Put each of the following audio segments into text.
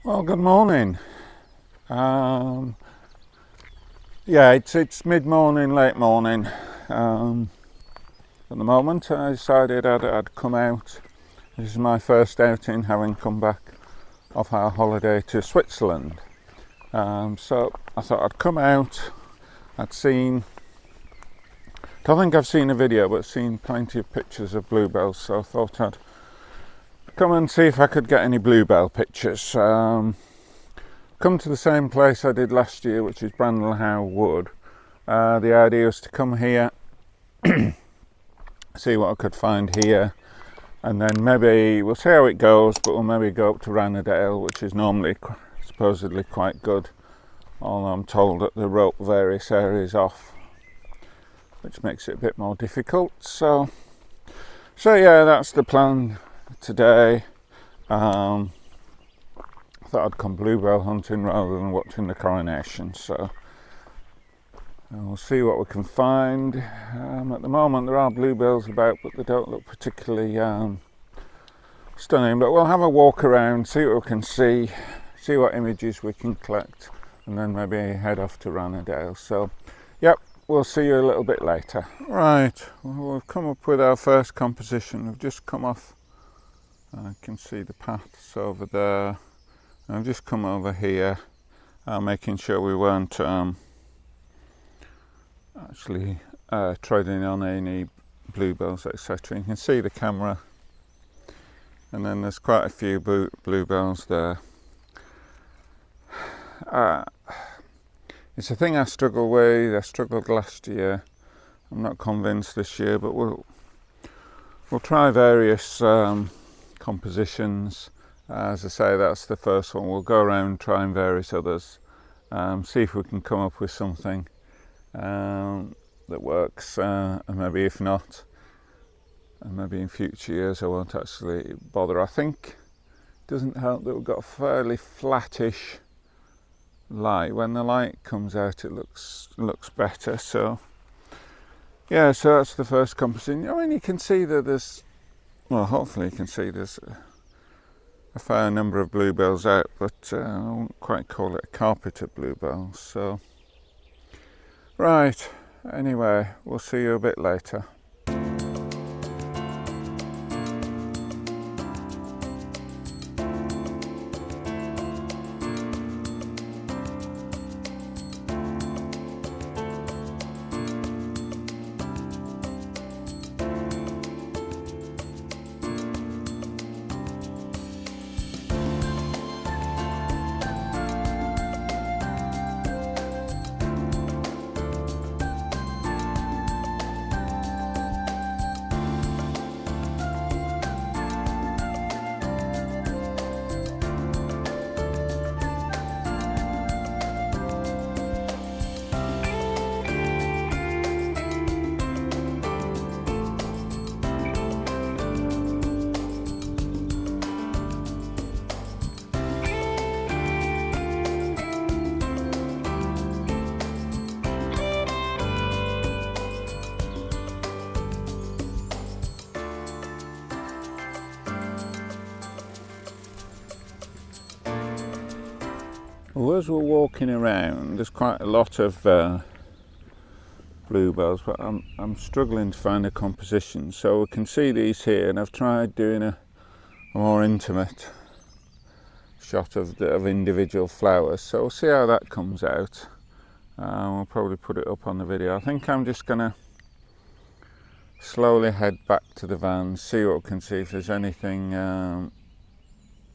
Well, good morning. Yeah, it's mid-morning, late morning. At the moment, I decided I'd come out. This is my first outing, having come back off our holiday to Switzerland. So I thought I'd come out. Don't think I've seen a video, but seen plenty of pictures of bluebells. So I thought I'd come and see if I could get any bluebell pictures. Come to the same place I did last year, which is Brandlehow Wood. The idea was to come here, see what I could find here, and then maybe we'll see how it goes, but we'll maybe go up to Rannerdale, which is normally supposedly quite good, although I'm told that they rope various areas off, which makes it a bit more difficult. So yeah, that's the plan today. I thought I'd come bluebell hunting rather than watching the coronation, so we'll see what we can find. At the moment there are bluebells about, but they don't look particularly stunning, but we'll have a walk around, see what we can see what images we can collect, and then maybe head off to Rannerdale. So yep, we'll see you a little bit later. Right, well, we've come up with our first composition. We've just come off, I can see the paths over there. I've just come over here, making sure we weren't actually treading on any bluebells, etc. You can see the camera, and then there's quite a few bluebells there. It's a thing I struggle with. I struggled last year. I'm not convinced this year, but we'll try various compositions. As I say, that's the first one. We'll go around trying various others, see if we can come up with something that works, and maybe if not, and maybe in future years I won't actually bother. I think it doesn't help that we've got a fairly flattish light. When the light comes out it looks better. So yeah, so that's the first composition. I mean, you can see that there's, well, hopefully you can see there's a fair number of bluebells out, but I won't quite call it a carpet of bluebells. So right, anyway, we'll see you a bit later. Well, as we're walking around, there's quite a lot of bluebells, but I'm struggling to find a composition. So we can see these here, and I've tried doing a more intimate shot of individual flowers. So we'll see how that comes out. We'll probably put it up on the video. I think I'm just gonna slowly head back to the van, see what we can see, if there's anything.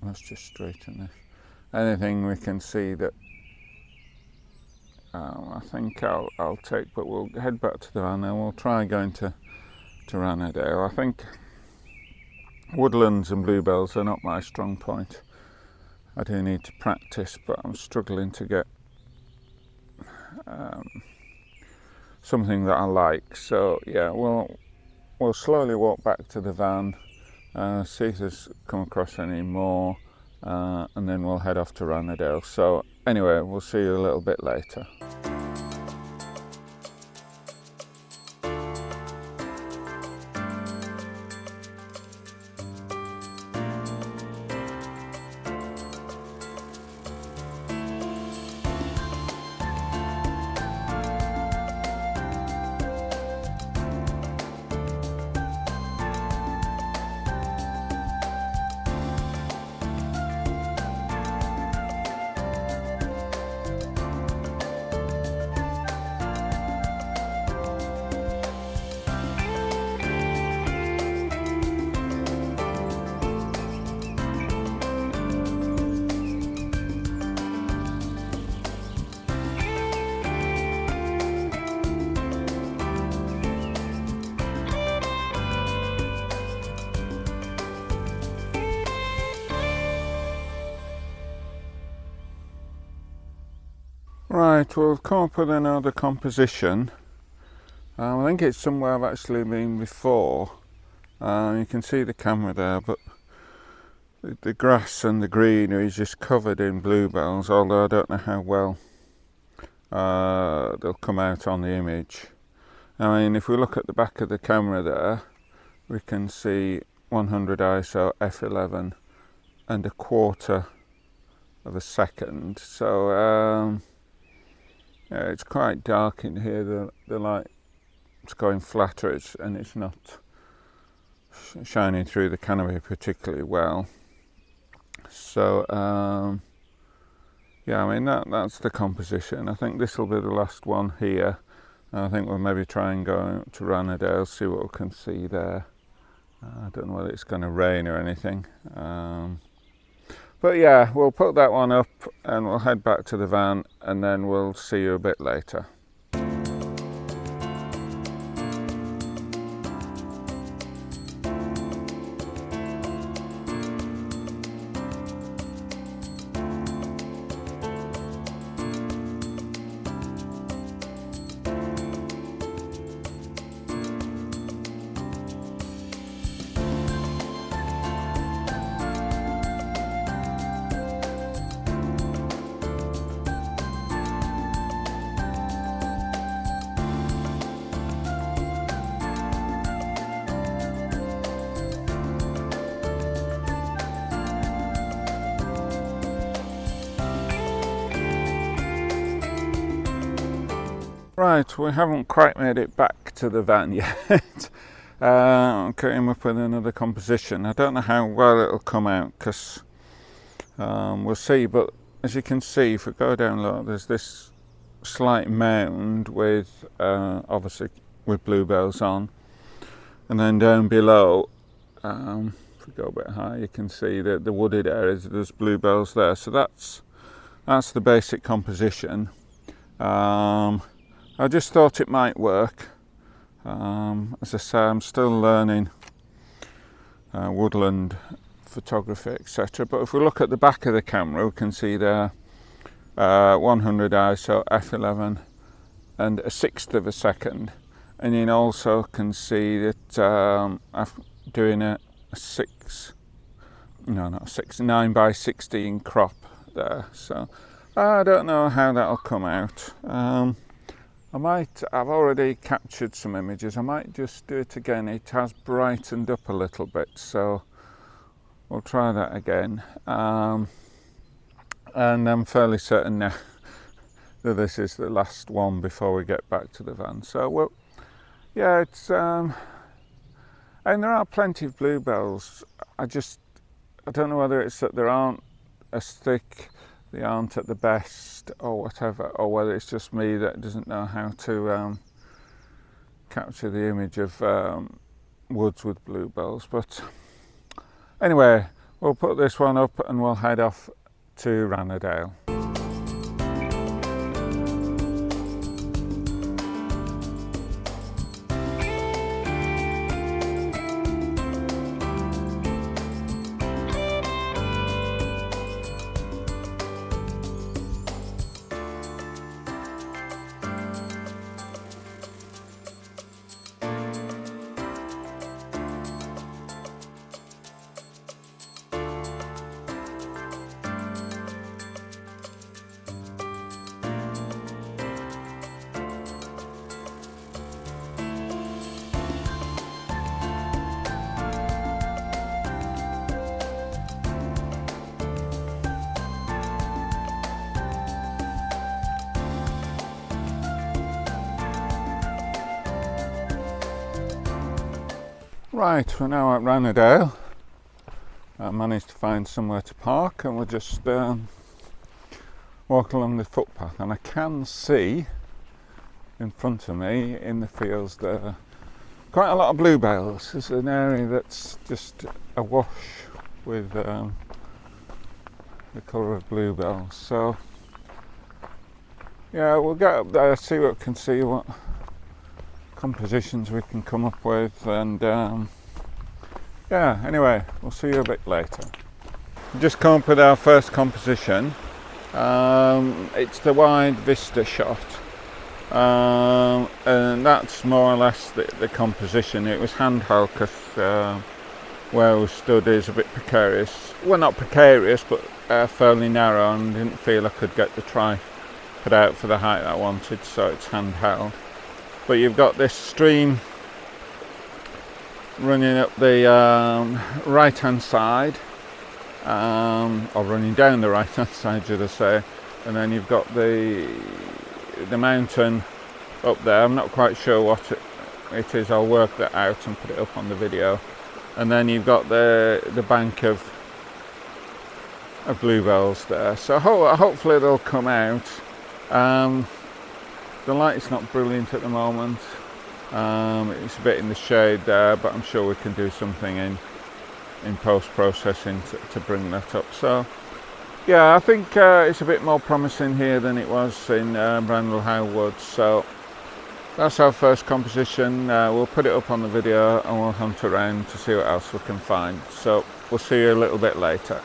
Let's just straighten this. Anything we can see that I think I'll take, but we'll head back to the van and we'll try going to Rannerdale. I think woodlands and bluebells are not my strong point. I do need to practice, but I'm struggling to get something that I like. So yeah, we'll slowly walk back to the van, see if there's come across any more. And then we'll head off to Rannerdale. So anyway, we'll see you a little bit later. Right, we'll come up with another composition. I think it's somewhere I've actually been before. You can see the camera there, but the grass and the greenery is just covered in bluebells, although I don't know how well they'll come out on the image. I mean, if we look at the back of the camera there, we can see 100 ISO f11 and 1/4 of a second. So yeah, it's quite dark in here. The light's going flatter, and it's not shining through the canopy particularly well. So yeah, I mean that's the composition. I think this will be the last one here. I think we'll maybe try and go to Rannerdale, see what we can see there. I don't know whether it's going to rain or anything. But yeah, we'll put that one up and we'll head back to the van, and then we'll see you a bit later. Right, we haven't quite made it back to the van yet. I'm cutting up with another composition. I don't know how well it'll come out, because we'll see, but as you can see, if we go down low, there's this slight mound with obviously with bluebells on, and then down below, if we go a bit higher, you can see that the wooded areas, there's bluebells there. So that's the basic composition. I just thought it might work. As I say, I'm still learning woodland photography, etc. But if we look at the back of the camera, we can see there 100 ISO f11 and 1/6 of a second. And you also can see that I'm doing a 9:16 crop there. So I don't know how that'll come out. I've already captured some images. I might just do it again. It has brightened up a little bit, so we'll try that again. And I'm fairly certain now that this is the last one before we get back to the van. So, well, yeah, it's and there are plenty of bluebells. I don't know whether it's that there aren't as thick, they aren't at the best, or whatever, or whether it's just me that doesn't know how to capture the image of woods with bluebells. But anyway, we'll put this one up and we'll head off to Rannerdale. Right, we're now at Rannerdale. I managed to find somewhere to park, and we'll just walk along the footpath, and I can see in front of me in the fields there quite a lot of bluebells. It's an area that's just awash with the colour of bluebells. So yeah, we'll get up there, see what we can see, what compositions we can come up with, and yeah, anyway, we'll see you a bit later. We've just come up with our first composition. It's the wide vista shot, and that's more or less the composition. It was handheld because where we stood is a bit precarious. Well, not precarious, but fairly narrow, and didn't feel I could get the tripod out for the height I wanted, so it's handheld. But you've got this stream running up the right hand side, or running down the right hand side, should I say, and then you've got the mountain up there. I'm not quite sure what it is. I'll work that out and put it up on the video. And then you've got the bank of bluebells there. So hopefully they'll come out. The light's not brilliant at the moment. It's a bit in the shade there, but I'm sure we can do something in post-processing to bring that up. So yeah, I think it's a bit more promising here than it was in Brandlehow Woods. So that's our first composition. We'll put it up on the video and we'll hunt around to see what else we can find. So we'll see you a little bit later.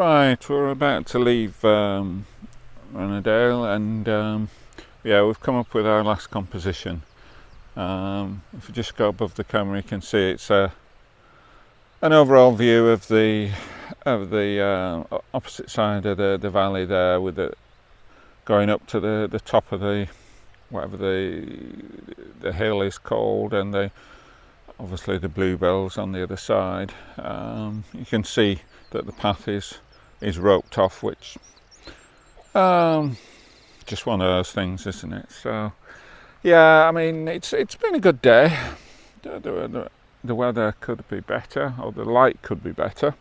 Right, we're about to leave Rannerdale, and yeah, we've come up with our last composition. If you just go above the camera, you can see it's an overall view of the opposite side of the valley there, with it going up to the top of the whatever the hill is called, and obviously the Bluebells on the other side. You can see that the path is roped off, which just one of those things, isn't it? So yeah, I mean, it's been a good day. The weather could be better, or the light could be better,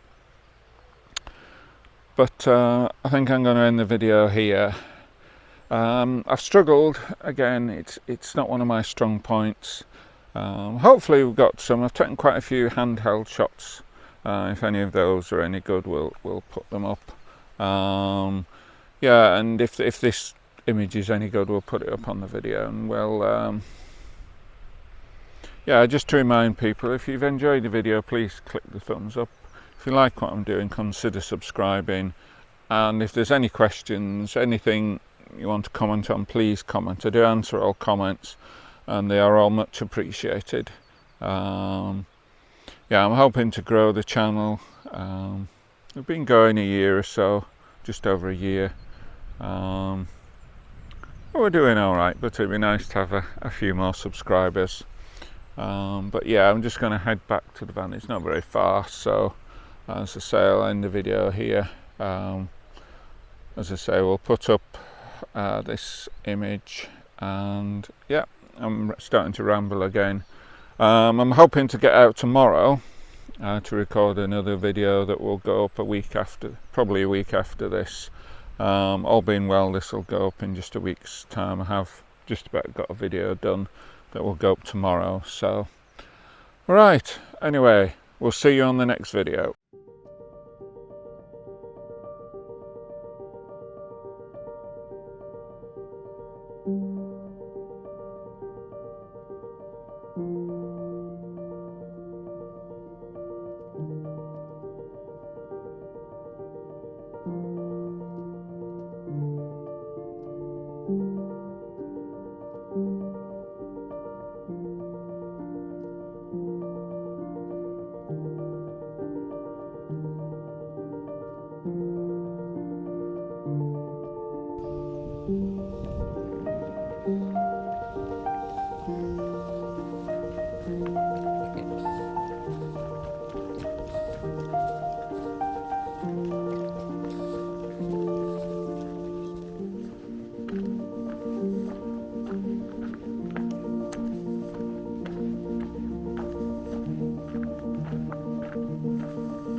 but I think I'm going to end the video here. I've struggled again. It's not one of my strong points. Hopefully we've got some. I've taken quite a few handheld shots. If any of those are any good, we'll put them up. Yeah, and if this image is any good, we'll put it up on the video. And well, yeah, just to remind people, if you've enjoyed the video, please click the thumbs up. If you like what I'm doing, consider subscribing. And if there's any questions, anything you want to comment on, please comment. I do answer all comments, and they are all much appreciated. Yeah, I'm hoping to grow the channel. We've been going a year or so, just over a year. Well, we're doing all right, but it'd be nice to have a few more subscribers. But yeah, I'm just going to head back to the van. It's not very far, so as I say, I'll end the video here. As I say, we'll put up this image, and yeah, I'm starting to ramble again. I'm hoping to get out tomorrow to record another video that will go up a week after, probably a week after this. All being well, this will go up in just a week's time. I have just about got a video done that will go up tomorrow. So right, anyway, we'll see you on the next video.